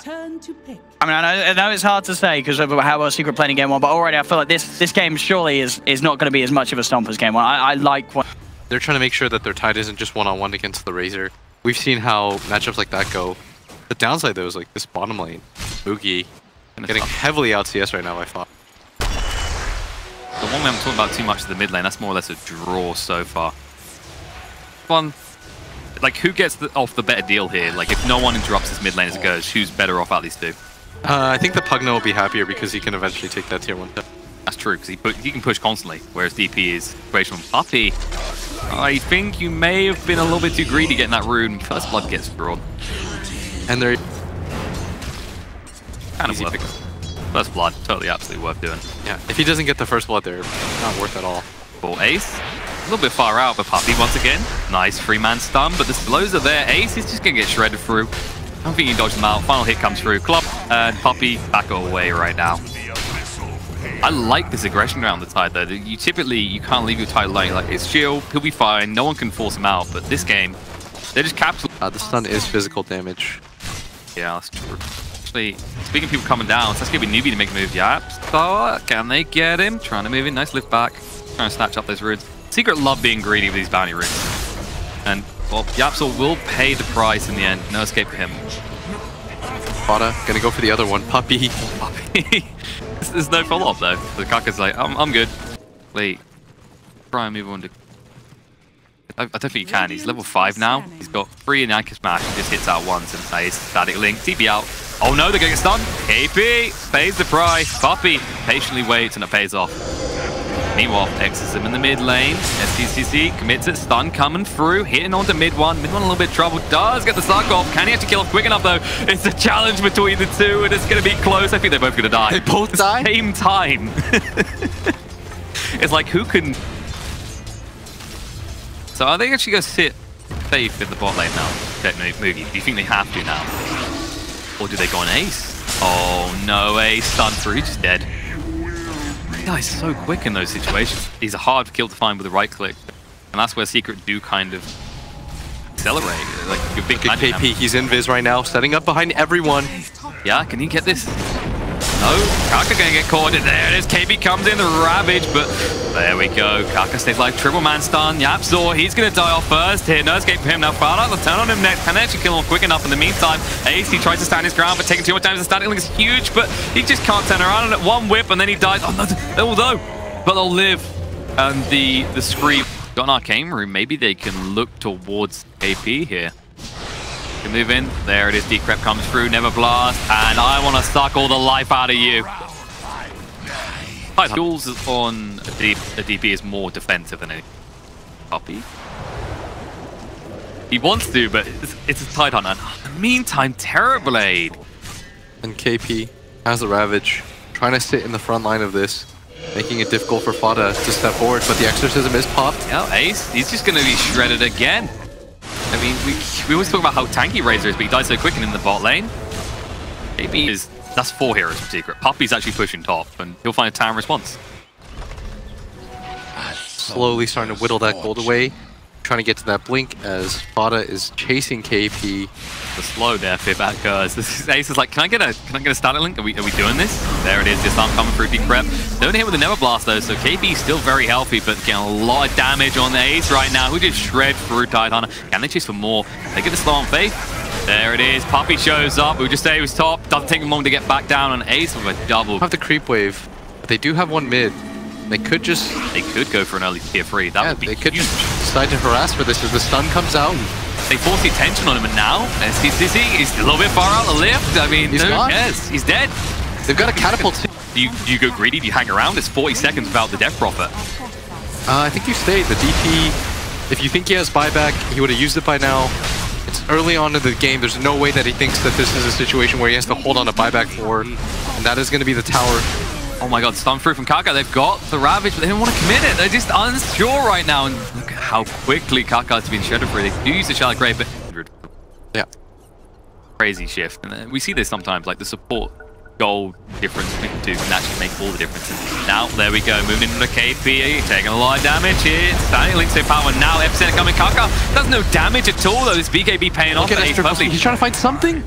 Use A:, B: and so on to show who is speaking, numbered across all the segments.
A: Turn to pick.
B: I mean, I know it's hard to say because of how well Secret played in game 1, but already I feel like this game surely is not going to be as much of a stomp as game 1. I like what
C: they're trying to make sure that their tide isn't just one-on-one against the Razor. We've seen how matchups like that go. The downside though is like this bottom lane, Boogie, getting heavily out CS right now. I thought.
D: The one we haven't talked about too much is the mid lane. That's more or less a draw so far. One. Like, who gets off the better deal here? Like, if no one interrupts this mid lane as it goes, who's better off out of these two?
C: I think the Pugna will be happier because he can eventually take that tier 1.
D: That's true, because he can push constantly, whereas DP is situational. Puppy, I think you may have been a little bit too greedy getting that rune. First blood gets drawn.
C: And they're
D: kind of worth it. First blood, totally absolutely worth doing.
C: Yeah, if he doesn't get the first blood there, not worth at all.
D: For Ace. A little bit far out, but Puppy once again. Nice 3-man stun, but the slows are there. Ace is just going to get shredded through. I don't think you can dodge them out. Final hit comes through. Club and Puppy back away right now. I like this aggression around the tide though. You can't leave your tide alone. Like, it's chill, he'll be fine, no one can force him out, but this game, they're just capturing.
C: The stun is physical damage.
D: Yeah, that's true. Actually, speaking of people coming down, so that's going to be Newbee to make a move. Yep, so can they get him? Trying to move in, nice lift back. Trying to snatch up those runes. Secret love being greedy with these bounty runes. And, well, Yapsol will pay the price in the end. No escape for him.
C: Dota gonna go for the other one. Puppy.
D: Puppy. There's no follow-up, though. The Kaka's like, I'm good. Wait. Try and move on to... I don't think he can. He's level 5 now. He's got 3 in Anchor Smash. He just hits out once. And nice. Static Link. TP out. Oh, no, they're going to get stunned. KP pays the price. Puppy patiently waits, and it pays off. Meanwhile, X's him in the mid lane. STCC commits it. Stun coming through. Hitting onto mid one. Mid one a little bit of trouble. Does get the suck off. Can he actually kill off quick enough, though? It's a challenge between the two, and it's going to be close. I think they're both going to die.
C: They both die?
D: At the same time. It's like, who can... So are they actually going to sit safe in the bot lane now? Moogie, do you think they have to now? Or do they go on Ace? Oh, no. Ace stun through. He's just dead. This guy's so quick in those situations. He's a hard kill to find with a right click. And that's where Secret do kind of accelerate. Like a big
C: KP, he's in Viz right now, setting up behind everyone.
D: Yeah, can he get this? No, Kaka gonna get caught. There it is. KB comes in, the Ravage, but there we go. Kaka stays like triple man stun. Yapsor, he's gonna die off first here. No escape for him now. Farlight will turn on him next. Can actually kill him quick enough in the meantime. Ace, he tries to stand his ground, but taking too much damage. The static link is huge, but he just can't turn around. And at one whip, and then he dies. Oh no, but they'll live. And the Scream got an arcane room. Maybe they can look towards AP here. Can move in. There it is. Decrep comes through. Never blast. And I want to suck all the life out of you. Jules on a DP is more defensive than any Puppy. He wants to, but it's a Tide Hunter. In the meantime, Terrorblade.
C: And KP has the Ravage, trying to sit in the front line of this, making it difficult for Fada to step forward, but the Exorcism is popped.
D: Yeah, Ace, he's just going to be shredded again. I mean, we always talk about how tanky Razor is, but he dies so quick and in the bot lane. Maybe that's 4 heroes from Secret. Puppy's actually pushing top, and he'll find a town response.
C: Slowly starting to whittle that gold away, trying to get to that blink as Fada is chasing KP.
D: The slow there, Fibak goes. Ace is like, can I get a static link? Are we doing this? There it is, just arm coming through, deep prep. Don't hit with the Never Blast though, so KP is still very healthy, but getting a lot of damage on the Ace right now, who just shred through Tide Hunter. Can they chase for more? They get the slow on Faith. There it is, Puppy shows up. We'll just say he was top. Doesn't take him long to get back down on Ace with a double.
C: Have the creep wave, but they do have one mid. They could
D: go for an early tier 3. That would be
C: they could just decide to harass for this as the stun comes out.
D: They force the attention on him, and now STCC is a little bit far out the lift. I mean, yes, he's dead.
C: They've got a catapult.
D: Do you go greedy? Do you hang around? It's 40 seconds without the Death Prophet.
C: I think you stay. The DP, if you think he has buyback, he would have used it by now. It's early on in the game. There's no way that he thinks that this is a situation where he has to hold on to buyback for, and that is going to be the tower.
D: Oh my god, stun through from Kaka. They've got the Ravage, but they don't want to commit it. They're just unsure right now. And look at how quickly Kaka's been shredded through. They do use the Shallow Grave, but...
C: Yeah.
D: Crazy shift. And we see this sometimes, like the support gold difference between the two can actually make all the difference. And now, there we go. Moving into the KP, taking a lot of damage here. Standing Link's so power. Now, Epicenter coming. Kaka does no damage at all, though. This BKB paying off.
C: He's trying to find something.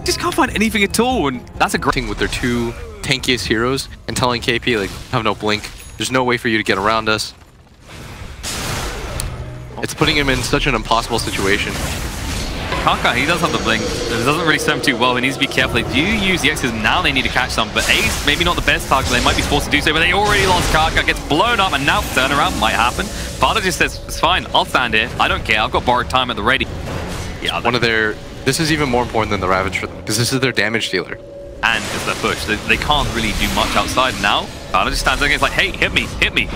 D: just can't find anything at all, and that's a great
C: thing with their two tankiest heroes and telling KP, like, have no blink. There's no way for you to get around us. It's putting him in such an impossible situation.
D: Kaka, he does have the blink. It doesn't really serve him too well. He needs to be careful. They do use the X's now. They need to catch some. But Ace, maybe not the best target. They might be forced to do so, but they already lost Kaka. Gets blown up, and now turnaround might happen. Fada just says, it's fine. I'll stand here. I don't care. I've got borrowed time at the ready. Yeah,
C: one of their... This is even more important than the Ravage for them, because this is their damage dealer.
D: And it's their push. They can't really do much outside now. Fada just stands there and is like, hey, hit me, hit me.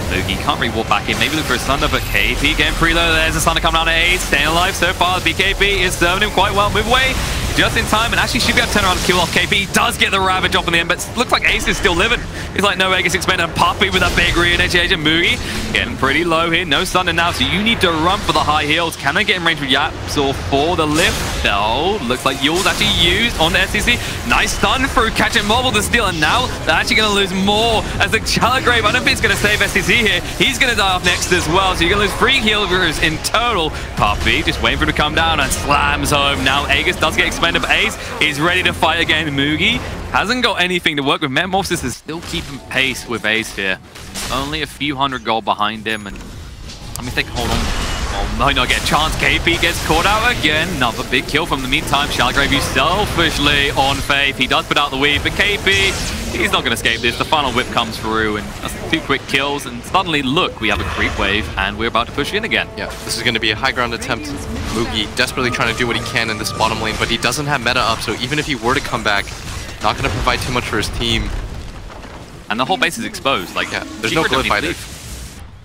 D: Newbee can't really walk back in. Maybe look for a Thunder, but KP getting preloaded. There's a Thunder coming down to 8. Staying alive so far. BKB is serving him quite well. Move away just in time, and actually should be able to turn around and kill off KP. He does get the Ravage off in the end, but looks like Ace is still living. He's like, no, Aegis expended. And Puppy with a big re-initiation. Moogie getting pretty low here. No Thunder now, so you need to run for the high heals. Can I get in range with Yaps or for the lift? No. Looks like Yule's actually used on the SCC. Nice stun through, catching Mobile to steal, and now they're actually going to lose more as the Chaligrave. I don't think it's going to save SCC here. He's going to die off next as well, so you're going to lose 3 healers in total. Puppy just waiting for him to come down and slams home. Now Aegis does get expended, but Ace is ready to fight again. Moogie hasn't got anything to work with. Metamorphosis is still keeping pace with Ace here. Only a few hundred gold behind him, and I mean, if they can hold on. Oh, might not get a chance. KP gets caught out again. Another big kill from the meantime. Chaligrave used selfishly on Faith. He does put out the weave, but KP, he's not going to escape this. The final whip comes through, and that's 2 quick kills, and suddenly, look, we have a creep wave, and we're about to push in again.
C: Yeah, this is going to be a high ground attempt. Moogie desperately trying to do what he can in this bottom lane, but he doesn't have meta up, so even if he were to come back, not going to provide too much for his team.
D: And the whole base is exposed. Like, yeah,
C: there's no glyph either.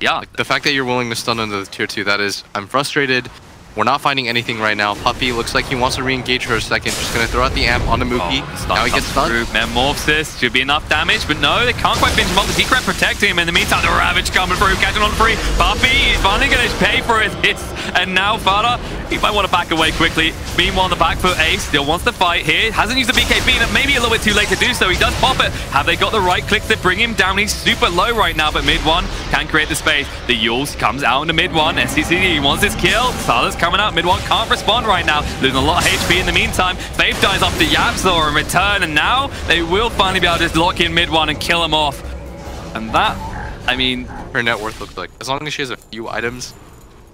D: Yeah.
C: Like, the fact that you're willing to stun into the tier 2, that is, I'm frustrated. We're not finding anything right now. Puppy looks like he wants to re-engage for a second. Just going to throw out the amp onto Moogie. Now he gets stunned.
D: Metamorphosis should be enough damage, but no, they can't quite finish him up. The Decret protecting him. In the meantime, the Ravage coming through, catching on free. Puppy is finally going to pay for his hits. And now Fada, he might want to back away quickly. Meanwhile, on the back foot, Ace still wants to fight here. Hasn't used the BKB, and maybe a little bit too late to do so. He does pop it. Have they got the right click to bring him down? He's super low right now, but mid one can create the space. The Yules comes out into mid one. SCC, he wants his kill. Sala's coming out. Mid one can't respond right now. Losing a lot of HP in the meantime. Faith dies off to Yapzor in return, and now they will finally be able to just lock in mid one and kill him off. And that, I mean,
C: her net worth looks like, as long as she has a few items,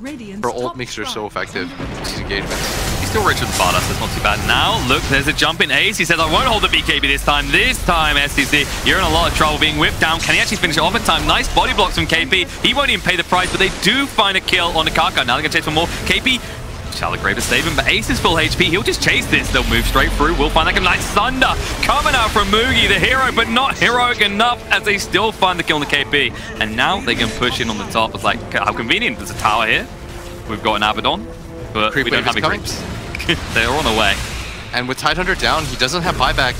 C: her ult makes her so effective. These engagements.
D: He's still rich with Fada, so it's not too bad. Now, look, there's a jump in Ace. He says, I won't hold the BKB this time. This time, SCC, you're in a lot of trouble being whipped down. Can he actually finish it off in time? Nice body blocks from KP. He won't even pay the price, but they do find a kill on the Kaka. Now they're going to chase for more. KP, Chaligrave to save him, but Ace is full HP. He'll just chase this. They'll move straight through. We'll find like a nice Thunder coming out from Moogie, the hero, but not heroic enough as they still find the kill on the KP. And now they can push in on the top. It's like, how convenient. There's a tower here. We've got an Abaddon, but we don't have any creeps. They're on the way.
C: And with Tidehunter down, he doesn't have buyback.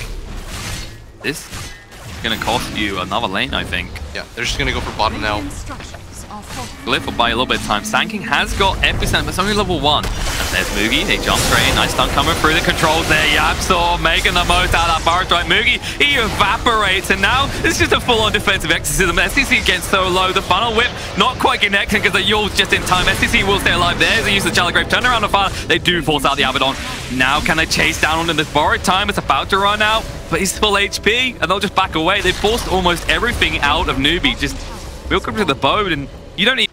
D: This is going to cost you another lane, I think.
C: Yeah, they're just going to go for bottom now.
D: Glyph will buy a little bit of time. Sanking has got Epicenter, but it's only level 1. And there's Moogie. They jump straight in. Nice stun coming through the controls there. Yapzor making the most out of that Burrow Strike. Moogie, he evaporates. And now it's just a full-on defensive exorcism. SCC gets so low. The funnel whip not quite connecting because the Yule's just in time. SCC will stay alive there. They use the Chaligrave. Turn around the fire. They do force out the Abaddon. Now can they chase down onto this borrowed time? It's about to run out, but he's full HP. And they'll just back away. They forced almost everything out of Newbee. Just welcome to the boat, and you don't need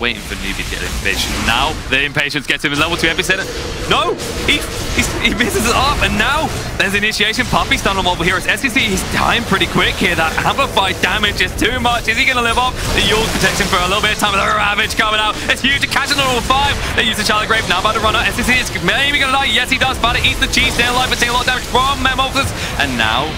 D: waiting for Newbee to get impatient. Now the impatience gets him in level 2 epicenter. No! He misses it up, and now there's initiation. Puppy stun on mobile heroes. SCC, he's dying pretty quick here. That amplified damage is too much. Is he going to live off? The Yule's protecting for a little bit of time with the Ravage coming out. It's huge. To catch it on all 5. They use the Chaligrave. Now about to run out. SCC is maybe going to die. Yes, he does. But it eats the cheese. Stay alive, but taking a lot of damage from Metamorphosis. And now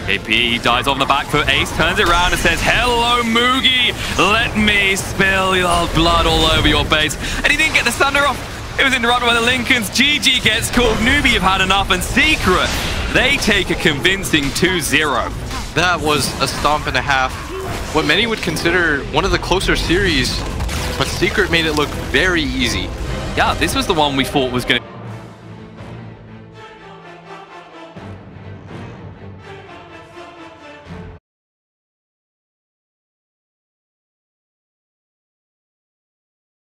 D: KP dies on the back foot. Ace turns it around and says, hello, Moogie. Let me spill your blood all over your base. And he didn't get the Thunder off. It was interrupted by the Lincolns. GG gets called. Newbee have had enough. And Secret, they take a convincing 2-0.
C: That was a stomp and a half. What many would consider one of the closer series, but Secret made it look very easy.
D: Yeah, this was the one we thought was going to